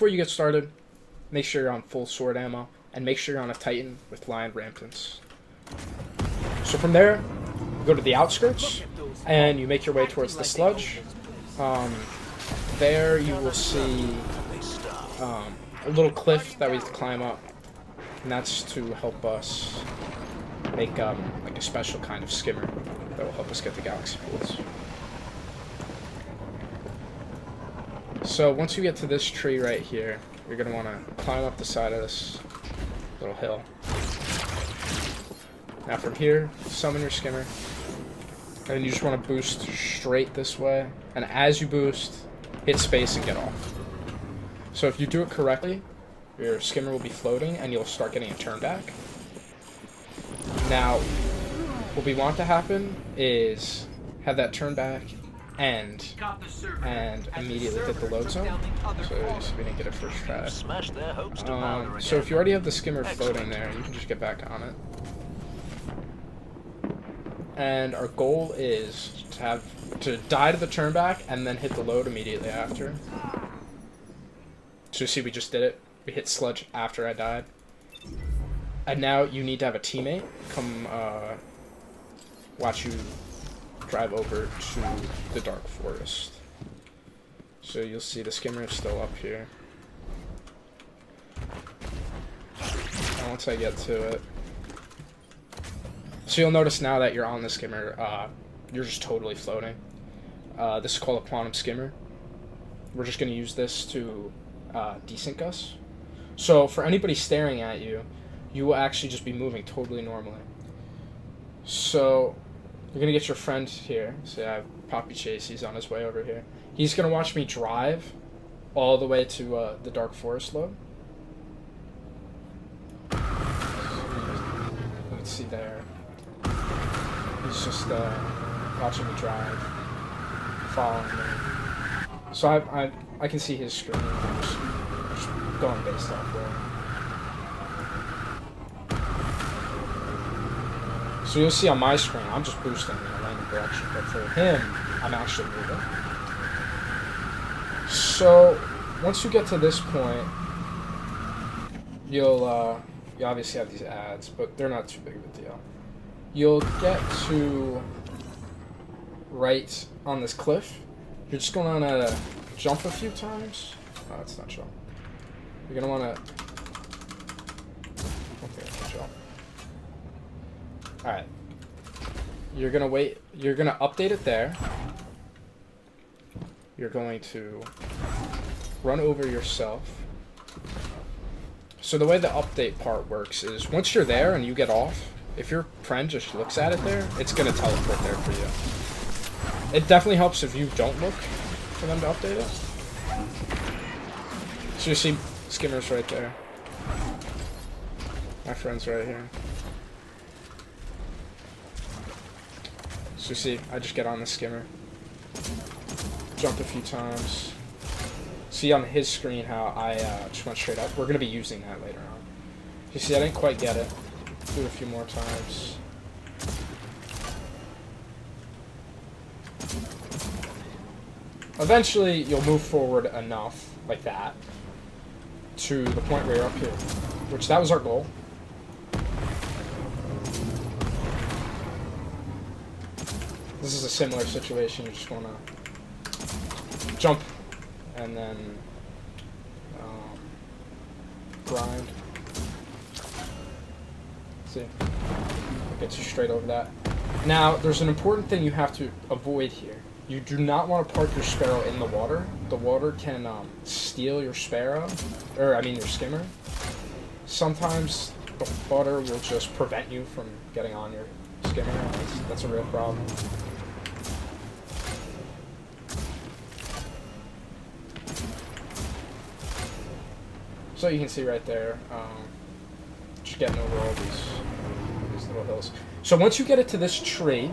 Before you get started, make sure you're on full sword ammo, and make sure you're on a Titan with Lion Rampants. So from there, you go to the outskirts, and you make your way towards the sludge. There you will see a little cliff that we have to climb up, and that's to help us make like a special kind of skimmer that will help us get the galaxy pools. So once you get to this tree right here, you're going to want to climb up the side of this little hill. Now from here, summon your skimmer, and you just want to boost straight this way, and as you boost, hit space and get off. So if you do it correctly, your skimmer will be floating and you'll start getting a turn back. Now, what we want to happen is have that turn back end and immediately hit the load zone. So we didn't get it first try. So if you already have the skimmer floating there, you can just get back on it. And our goal is to die to the turn back and then hit the load immediately after. So you see we just did it. We hit sludge after I died. And now you need to have a teammate come watch you drive over to the dark forest. So you'll see the skimmer is still up here. And once I get to it, so you'll notice now that you're on the skimmer, you're just totally floating. This is called a quantum skimmer. We're just going to use this to desync us. So for anybody staring at you, you will actually just be moving totally normally. So you're going to get your friend here. So I have Poppy Chase, he's on his way over here. He's going to watch me drive all the way to the dark forest load. Let's see there. He's just watching me drive, following me. So I can see his screen. I'm just going based off there. So you'll see on my screen, I'm just boosting in a random direction, but for him, I'm actually moving. So once you get to this point, you obviously have these ads, but they're not too big of a deal. You'll get to right on this cliff. You're just going to want to jump a few times. Oh, that's not jump. You're going to want to... Okay, jump. Alright. You're going to wait. You're going to update it there. You're going to run over yourself. So the way the update part works is once you're there and you get off, if your friend just looks at it there, it's going to teleport there for you. It definitely helps if you don't look for them to update it. So you see Skimmer's right there. My friend's right here. So you see, I just get on the skimmer. Jump a few times. See on his screen how I just went straight up. We're going to be using that later on. You see, I didn't quite get it. Do it a few more times. Eventually, you'll move forward enough, like that, to the point where you're up here. Which, that was our goal. This is a similar situation. You just want to jump and then grind. See? It gets you straight over that. Now, there's an important thing you have to avoid here. You do not want to park your sparrow in the water. The water can steal your sparrow, or I mean your skimmer. Sometimes the water will just prevent you from getting on your skimmer. That's a real problem. So you can see right there, just getting over all these little hills. So once you get it to this tree,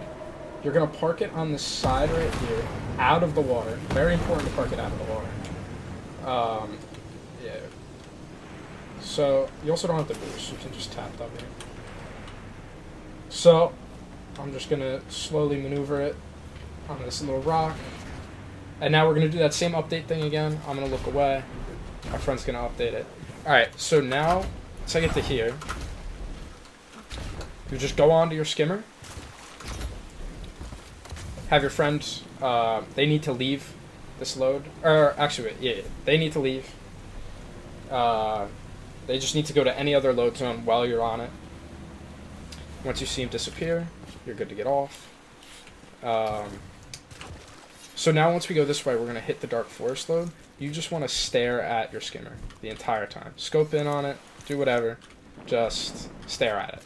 you're going to park it on the side right here, out of the water. Very important to park it out of the water. Yeah. So you also don't have to boost. You can just tap W. So I'm just going to slowly maneuver it on this little rock. And now we're going to do that same update thing again. I'm going to look away. Our friend's gonna update it. Alright, so now, once I get to here, you just go on to your skimmer. Have your friend, they need to leave this load. Or, actually, yeah, they need to leave. They just need to go to any other load zone while you're on it. Once you see him disappear, you're good to get off. So now once we go this way, we're going to hit the Dark Forest load. You just want to stare at your skimmer the entire time. Scope in on it, do whatever, just stare at it.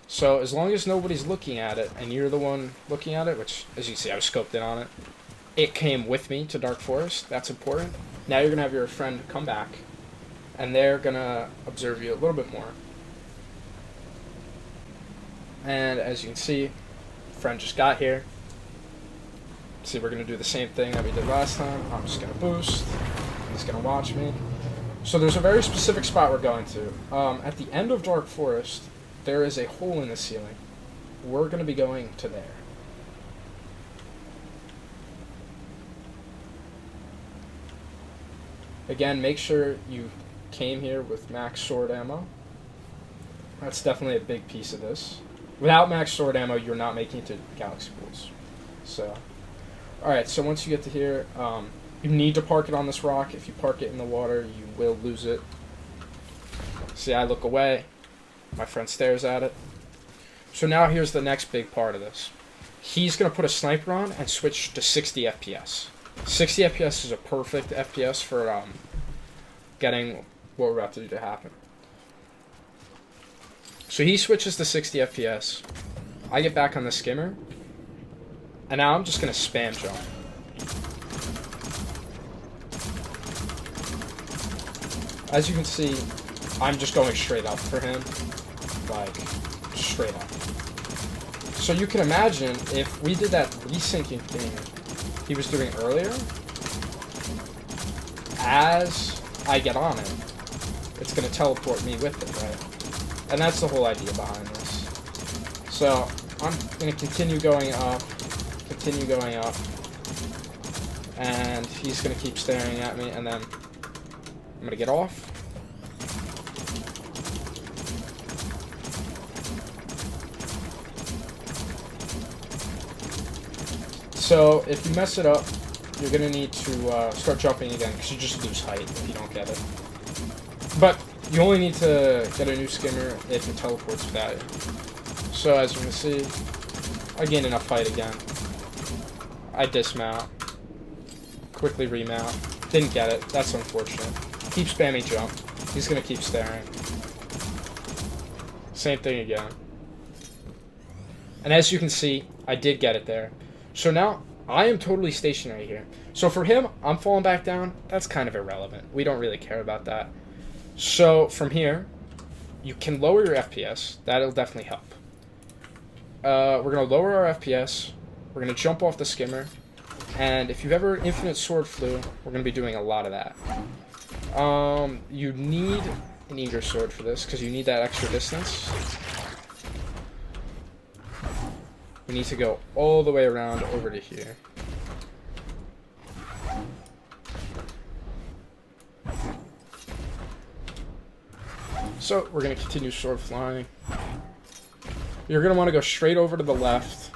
So as long as nobody's looking at it, and you're the one looking at it, which, as you can see, I was scoped in on it, it came with me to Dark Forest. That's important. Now you're going to have your friend come back, and they're going to observe you a little bit more. And as you can see, friend just got here. See, we're going to do the same thing that we did last time. I'm just going to boost. He's going to watch me. So there's a very specific spot we're going to. At the end of Dark Forest, there is a hole in the ceiling. We're going to be going to there. Again, make sure you came here with max sword ammo. That's definitely a big piece of this. Without max sword ammo, you're not making it to Galaxy Pools. So, alright, so once you get to here, you need to park it on this rock. If you park it in the water, you will lose it. See, I look away. My friend stares at it. So now here's the next big part of this. He's going to put a sniper on and switch to 60 FPS. 60 FPS is a perfect FPS for getting what we're about to do to happen. So he switches to 60 FPS. I get back on the skimmer. And now I'm just going to spam jump. As you can see, I'm just going straight up for him. Like, straight up. So you can imagine if we did that resyncing thing he was doing earlier, as I get on it, it's going to teleport me with it, right? And that's the whole idea behind this. So I'm going to continue going up, and he's going to keep staring at me, and then I'm going to get off. So if you mess it up, you're going to need to start jumping again, because you just lose height if you don't get it. But you only need to get a new skimmer if it teleports without it. So as you can see, I gain enough height again. I dismount. Quickly remount. Didn't get it. That's unfortunate. Keep spamming jump. He's going to keep staring. Same thing again. And as you can see, I did get it there. So now, I am totally stationary here. So for him, I'm falling back down. That's kind of irrelevant. We don't really care about that. So from here, you can lower your FPS. That'll definitely help. We're going to lower our FPS. We're going to jump off the skimmer. And if you've ever infinite sword flew, we're going to be doing a lot of that. You need an eager sword for this, because you need that extra distance. We need to go all the way around over to here. So, we're going to continue sword flying. You're going to want to go straight over to the left.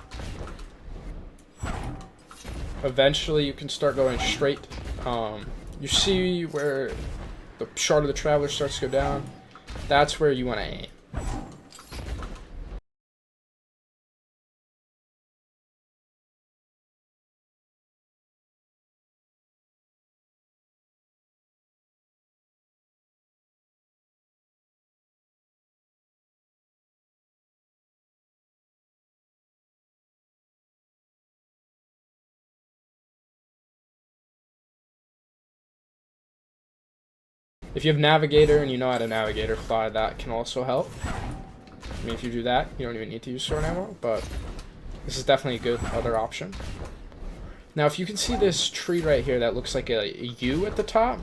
Eventually, you can start going straight. You see where the Shard of the Traveler starts to go down? That's where you want to aim. If you have Navigator and you know how to Navigator fly, that can also help. I mean, if you do that, you don't even need to use sword ammo, but this is definitely a good other option. Now, if you can see this tree right here that looks like a U at the top,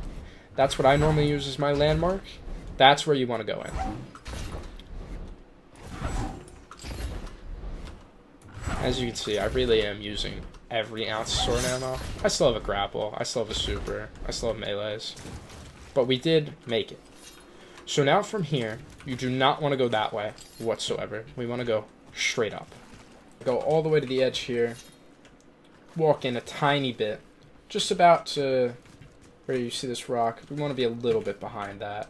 that's what I normally use as my landmark. That's where you want to go in. As you can see, I really am using every ounce of sword ammo. I still have a grapple. I still have a super. I still have melees. But we did make it. So now from here, you do not want to go that way whatsoever. We want to go straight up. Go all the way to the edge here. Walk in a tiny bit. Just about to where you see this rock. We want to be a little bit behind that.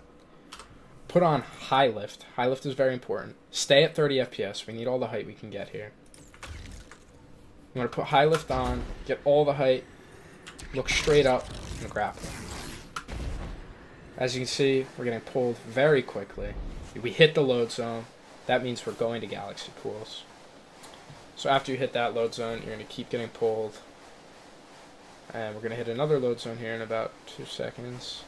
Put on high lift. High lift is very important. Stay at 30 FPS. We need all the height we can get here. You want to put high lift on, get all the height, look straight up, and grapple. As you can see, we're getting pulled very quickly. We hit the load zone. That means we're going to galaxy pools. So after you hit that load zone, you're going to keep getting pulled. And we're going to hit another load zone here in about 2 seconds.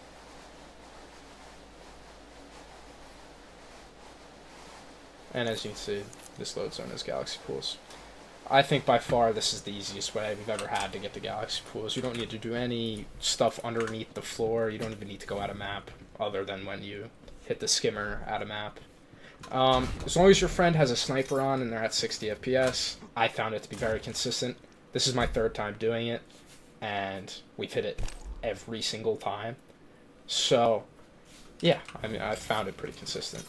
And as you can see, this load zone is galaxy pools. I think by far this is the easiest way we've ever had to get to galaxy pools. You don't need to do any stuff underneath the floor. You don't even need to go out of map other than when you hit the skimmer out of map. As long as your friend has a sniper on and they're at 60 FPS, I found it to be very consistent. This is my 3rd time doing it, and we've hit it every single time. So, yeah, I mean, I found it pretty consistent.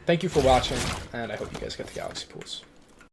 Thank you for watching, and I hope you guys get to galaxy pools.